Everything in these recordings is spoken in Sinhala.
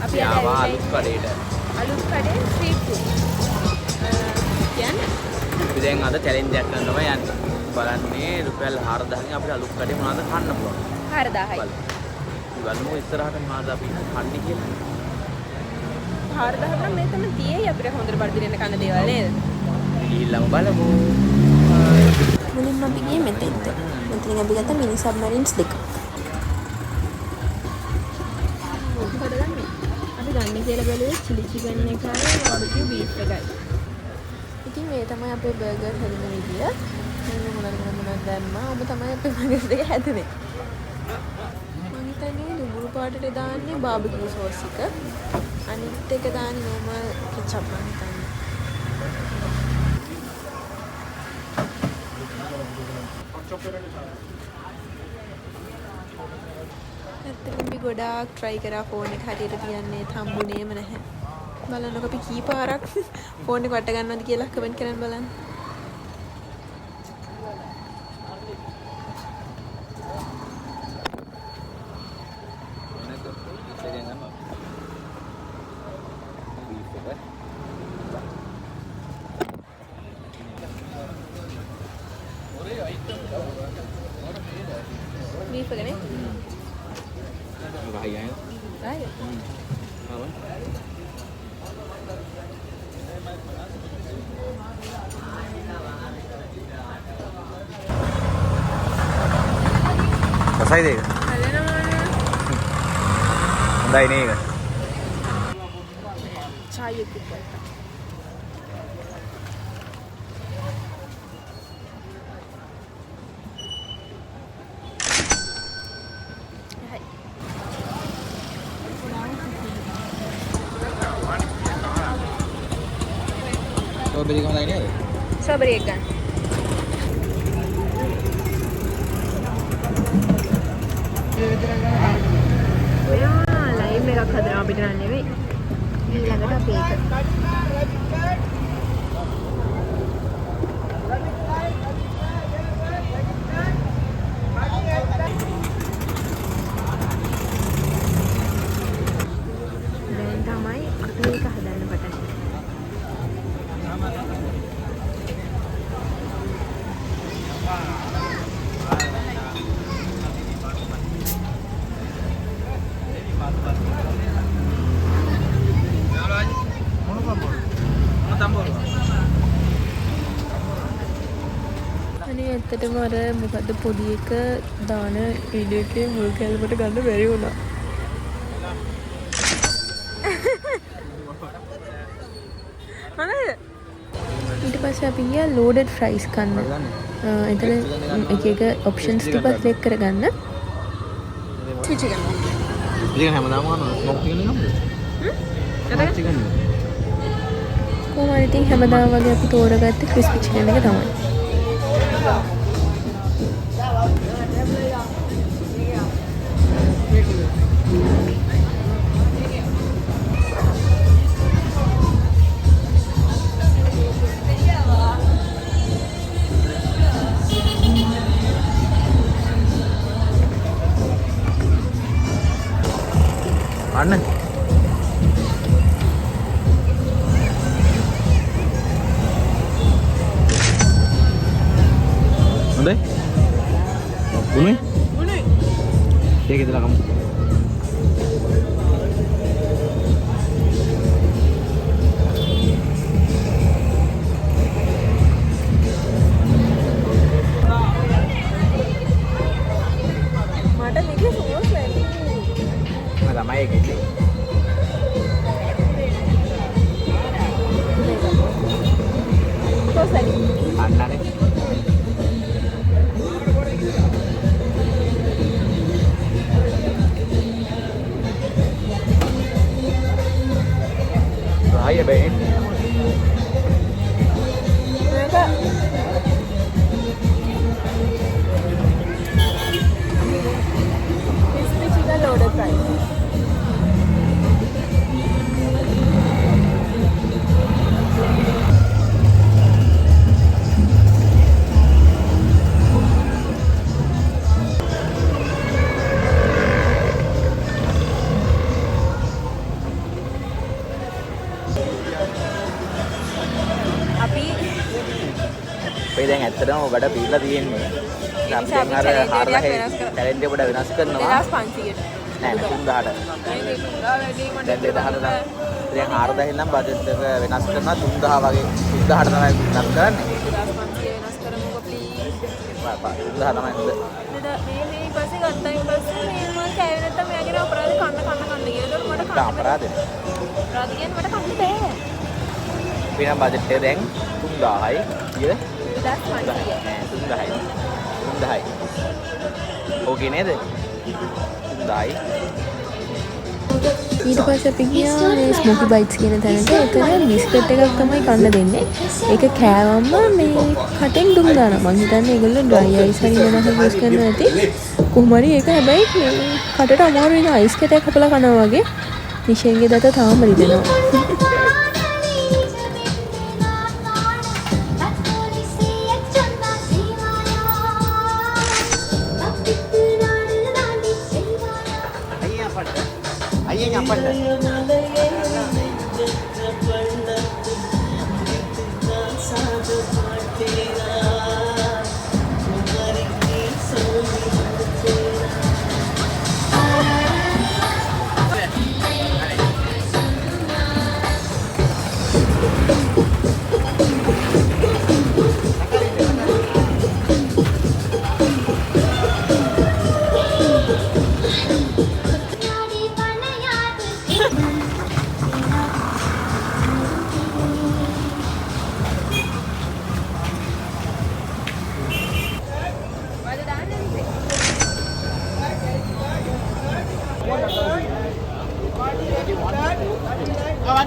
අපි ආවා අලුත් කඩේට. අලුත් කඩේ ස්ට්‍රීට් ෆුඩ්. කියන්නේ අපි දැන් අද චැලෙන්ජ් එකක් කරනවා යන්නේ. බලන්නේ රුපියල් 4000න් අපිට අලුත් කඩේ මොනවද කන්න පුළුවන්. 4000යි. බලමු ඉස්සරහට මොනවද අපි කන්නේ කියලා. 4000 නම් මේ තමයි තියෙයි අපිට හොඳට බඩ දිරෙන්න කන දේවල් නේද? ඊළඟ බලමු. මුලින්ම අපි ගියේ මෙතෙන්ට. මෙතනින් අපි ගත්ත මිනි සබ්මරින්ස් දෙක. මොකද ගන්නේ? අපි ගන්න කියලා බැලුවේ chili chicken එකයි barbecue beef එකයි. ඉතින් මේ තමයි අපේ බර්ගර් හැදෙන විදිය. මෙන්න මොනවද දැම්මා. ඔබ තමයි අපේ බර්ගර් දෙක හැදුනේ. මම හිතන්නේ දුඹුරු පාටට දාන්නේ barbecue sauce එක. අනිත් එක දාන්නේ normal ketchup මම හිතන්නේ. ඇත්තටම අපි ගොඩාක් try කරා ෆෝන් එක හරියට තියන්නේ හම්බුනේම නැහැ. බලන්නකො අපි කී පාරක් ෆෝන් එක වට ගන්නවද කියලා කමෙන්ට් කරන්න බලන්න. Beef එක නේ? ගහයි ආයේ. රසයිද ඒක? හදනවනේ. හොඳයි නේ ඒක. චාය එකක් ගත්තා. ස්ට්‍රෝබෙරි එක හොඳයි නේද? ස්ට්‍රෝබෙරි එක ගන්න. ඔයා ලයිම් එකක් හදනවා අපිට නන් නෙවෙයි. ඊළඟට අපි ඒක. දැන් තමයි අපි ඒක හදන්න පටන් ගන්නේ. අනේ ඇත්තටම අර මොකද්ද පොඩි එක දාන වීඩියෝ එකේ මුල් කැලමට ගන්න බැරි වුණා. හරිද? ඊට පස්සේ අපි ගියා loaded fries කන්න. එතන එක එක ඔප්ෂන්ස් ටිකක් select කරගන්න. චිචි ගන්න. ඉතින් හැමදාම ගන්නවා ස්මෝක් චිකන් එක නේද? ස්මෝක් චිකන් එක. කොහොම හරි ඉතින් හැමදාම වගේ අපි තෝරගත්තේ crispy chicken එක තමයි. අන්න හොඳයි උනේ ඒක ඉතලා කමු මට මේකේ සෝස් වැඩි. තමයි ඒක ඉතින් සෝස් වැඩි. අන්නනේ රාය බෑ මේක crispy chicken loaded fries. දැන් ඇත්තටම ඔබට පිළිලා තියෙන්නේ. අපි දැන් අර 4000 challenge එක පොඩ වෙනස් කරනවා. 2500ට. නෑ 3000ට. දැන් 2000ට දැන් 4000 නම් බජට් එක වෙනස් කරනවා 3000 වගේ 3000ට තමයි වෙනස් කරන්නේ. 2500 වෙනස් කරමුකෝ ප්ලීස්. 3000 තමයි හොඳ. මේ ඊපස්සේ ගත්තා ඊපස්සේ මේ මම කෑවේ නැත්තම් මෙයාගෙන අපරාධ කන්න කියලා. මට කන්න අපරාධ කියන්නේ මට කන්න බෑ. වෙන බජට් එක දැන් 3000යි කිය 2500. 3000යි. ඕකේ නේද? 3000යි. ඊට පස්සේ අපි ගියා මේ ස්මෝකි බයිට්ස් කියන තැනට. එතන බිස්කට් එකක් තමයි කන්න දෙන්නේ. ඒක කෑවම මේ කටෙන් දුම් දානවා. මං හිතන්නේ ඒගොල්ලෝ ඩ්‍රයි අයිස් හරි මොනවද යූස් කරනවා ඇති. කොහොම හරි ඒක හැබැයි මේ කටට අමාරු වෙන අයිස් කැටයක් කපලා කනවා වගේ. නිෂේන්ගේ දත තාම රිදෙනවා.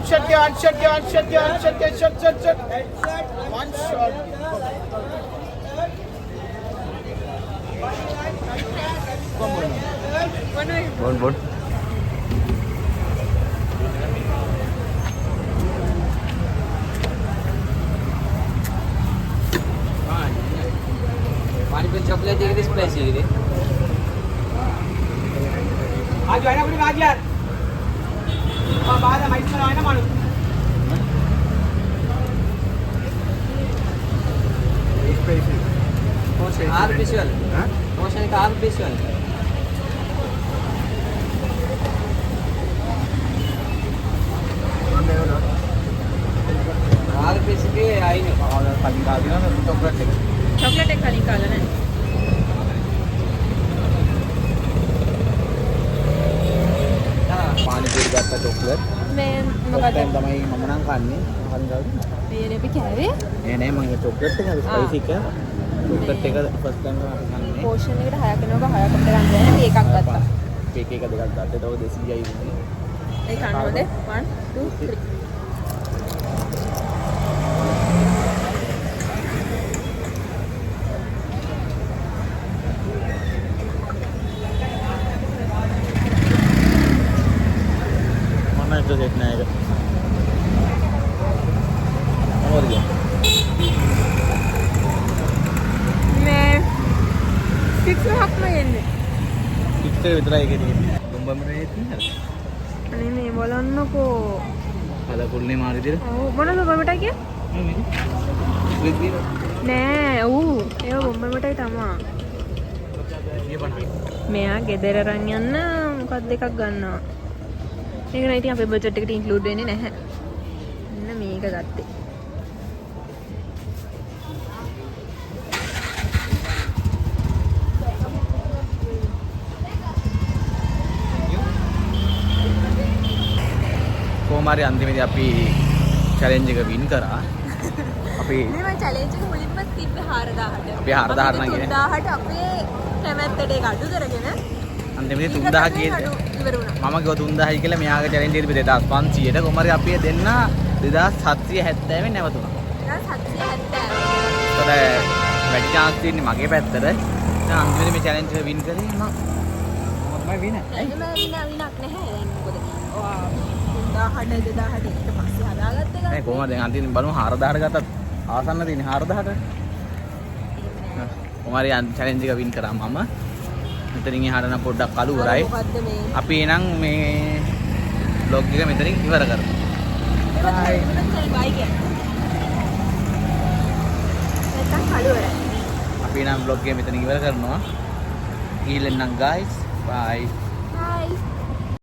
One shot. One shot. Bon. हमारी पे चॉकलेट देखिए स्पाइसी है आज आना अपनी बात यार बाद में माइक आना मानो Spacey. आर विजुअल हां मोशन का आर विजुअल आर विजुअल के आई नहीं කලින් කාලා තියෙනවා චොක්ලට් එක. චොක්ලට් එක කලින් කාලා නැහැ. පානිපූරි ගත්ත චොක්ලට්. මේ මොකද දැන් තමයි මම නම් කන්නේ. කලින් කාලා. මේ අපි කෑවේ නෑ මම චොක්ලට් එක ස්පයිසි එක. චොක්ලට් එක ෆස්ට් ටයිම් කන්නේ. පෝෂන් එකට 6ක් වෙනවා 6ක් අපිට ගන්න බැහැ. අපි එකක් ගත්තා. කේක් එක දෙකක් ගත්තා. ඒක 200යි වුණේ. ඒ කන්නවද 1 2 3 सेट ना आएगा और क्या मैं 6 हक में येන්නේ पिक्चर විතරයි කියන්නේ දුම්බම රේති නේද අනේ මේ බලන්නකෝ කලකුල්නේ මාරි විදියට ඔව් මොනද බොම්බටයි කිය නෑ ඌ ඒක බොම්බටයි තමා මෙයා ගෙදර අරන් යන්න මොකක්ද එකක් ගන්නවා මේක නම් ඉතින් අපේ බජට් එකට ඉන්ක්ලූඩ් වෙන්නේ නැහැ. මෙන්න මේක ගත්තේ. කොහොමාරි අන්තිමේදී අපි චැලෙන්ජ් එක වින් කරා. අපි මේ චැලෙන්ජ් එක මුලින්ම තිබ්බේ 4000ට. අපි 4000ට නම් කියන්නේ 3000ට අපේ කැමැත්තට ඒක අඩු කරගෙන අන්තිමේදී 3000 කීයද? ඉවර වුණා. මම කිව්වා 3000යි කියලා මෙයාගේ චැලෙන්ජ් එක 2500ට කොහොමරි අපි දෙන්න 2770 නැවතුණා. 2770. ඒතර වැඩි chance තියෙන්නේ මගේ පැත්තට. දැන් අන්තිමේදී මේ චැලෙන්ජ් එක වින් කරේ මම වින. එහෙම විනක් නැහැ දැන් මොකද? ඔයා 3000ට 2000ට ඊට පස්සේ හදාගත්ත එක. නේ කොහොමද දැන් අන්තිමේ බලමු 4000ට ගත්තත් ආසන්න තියෙන්නේ 4000ට. කොහොමරි චැලෙන්ජ් එක වින් කරා මම. මෙතනින් එහාට නම් පොඩ්ඩක් අලු කරයි. මොකද්ද මේ? අපි එනම් මේ vlog එක මෙතනින් ඉවර කරමු. බයි. බයි කියන්නේ. නැත්තම් කඩුව. අපි නම් vlog එක මෙතන ඉවර කරනවා. ගිහින් එන්නම් guys. Bye. Bye.